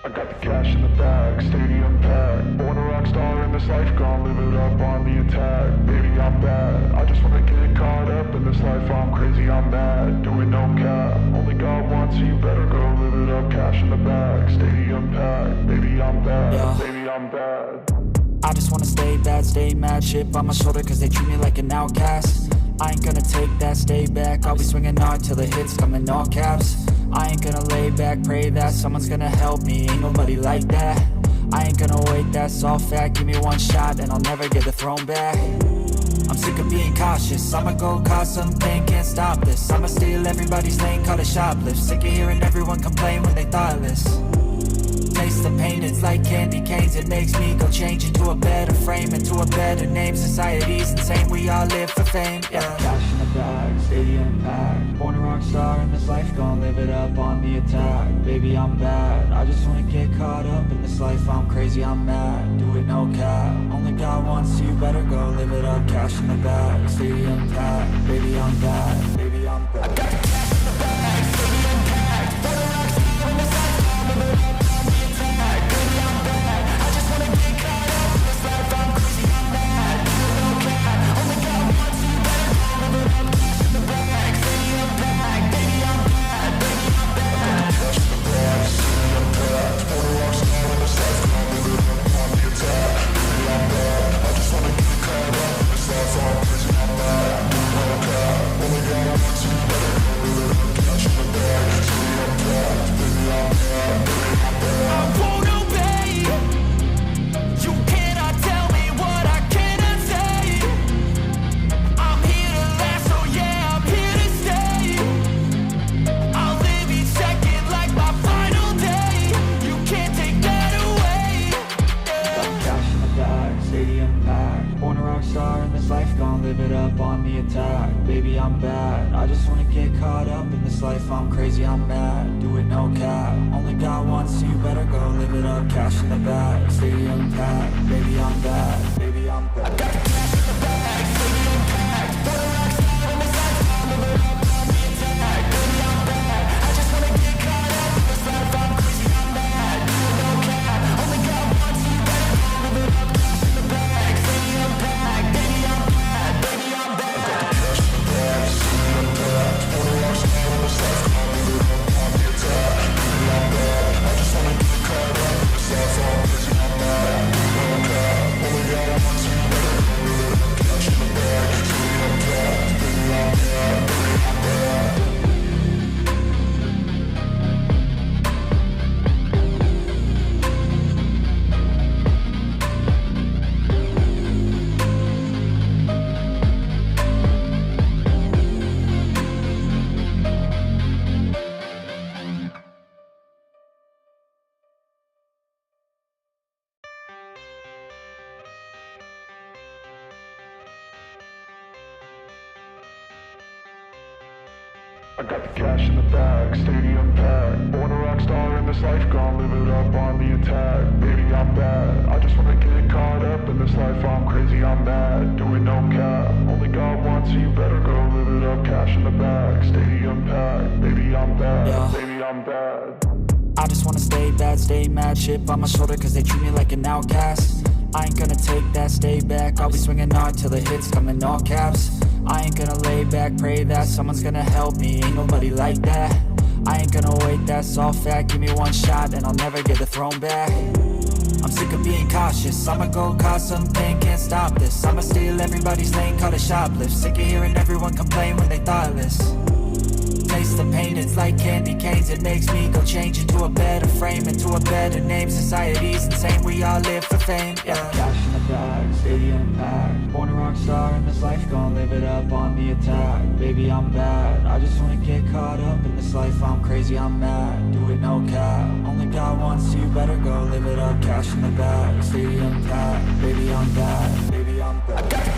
I got the cash in the bag, stadium packed. Born a rock star in this life, gon' live it up on the attack. Baby, I'm bad, I just wanna get caught up in this life. I'm crazy, I'm mad, doing no cap. Only God wants, so you better go live it up. Cash in the bag, stadium packed. Baby, I'm bad, yeah. Baby, I'm bad. I just wanna stay bad, stay mad. Chip on my shoulder cause they treat me like an outcast. I ain't gonna take that, stay back. I'll be swinging hard till the hits come in all caps. I ain't gonna lay back, pray that someone's gonna help me. Ain't nobody like that. I ain't gonna wait, that's all fact. Give me one shot and I'll never get the throne back. I'm sick of being cautious. I'ma go cause something, can't stop this. I'ma steal everybody's lane, call it shoplift. Sick of hearing everyone complain when they thoughtless. Taste the pain, it's like candy canes. It makes me go change into a better frame, into a better name. Society's insane, we all live for fame, yeah. Cash in the bag, stadium packed. Born a rock star in this life, gon' live it up on the attack. Baby, I'm bad, I just wanna get caught up in this life. I'm crazy, I'm mad, do it no cap. Only God wants, so you better go live it up. Cash in the bag, stadium packed. Baby, I'm bad, baby, I'm bad. I got the cash in the bag, stadium packed. Born a rock star in this life, gon' live it up. Baby, I'm bad, I just wanna get caught up in this life. I'm crazy, I'm mad, do it no cap. Only God wants, so you better go live it up. Cash in the bag, stadium packed. Baby, I'm bad, baby, I'm bad. I got the cash in the bag, stadium packed. Born a rock star in this life, I'll live it up on the attack. Baby, I'm bad, I just wanna get caught up in this life. I'm crazy, I'm mad, do it no cap. Only God wants, so you better go live it up. Cash in the bag, stadium packed. Baby, I'm bad, baby, I'm bad. I got the cash in the bag, stadium packed. Born a rock star in this life, gon' live it up on the attack. Baby, I'm bad, I just wanna get caught up in this life. I'm crazy, I'm mad, do it no cap. Only God wants, so you better go live it up. Cash in the bag, stadium packed. Baby, I'm bad, yeah. Baby, I'm bad. I just wanna stay bad, stay mad. Chip on my shoulder cause they treat me like an outcast. I ain't gonna take that, stay back. I'll be swinging hard till the hits come in all caps. I ain't gonna lay back, pray that someone's gonna help me. Ain't nobody like that. I ain't gonna wait, that's all fact. Give me one shot and I'll never get the throne back. I'm sick of being cautious. I'ma go cause something, can't stop this. I'ma steal everybody's lane, call it shoplift. Sick of hearing everyone complain when they thoughtless. Taste the pain, it's like candy canes. It makes me go change into a better frame, into a better name. Society's insane, we all live for fame, yeah. Cash in the bag, stadium packed. Born a rock star in this life, gon' live it up on the attack. Baby, I'm bad, I just wanna get caught up in this life. I'm crazy, I'm mad, do it no cap. Only God wants, so you better go live it up. Cash in the bag, stadium packed. Baby, I'm bad, baby, I'm bad.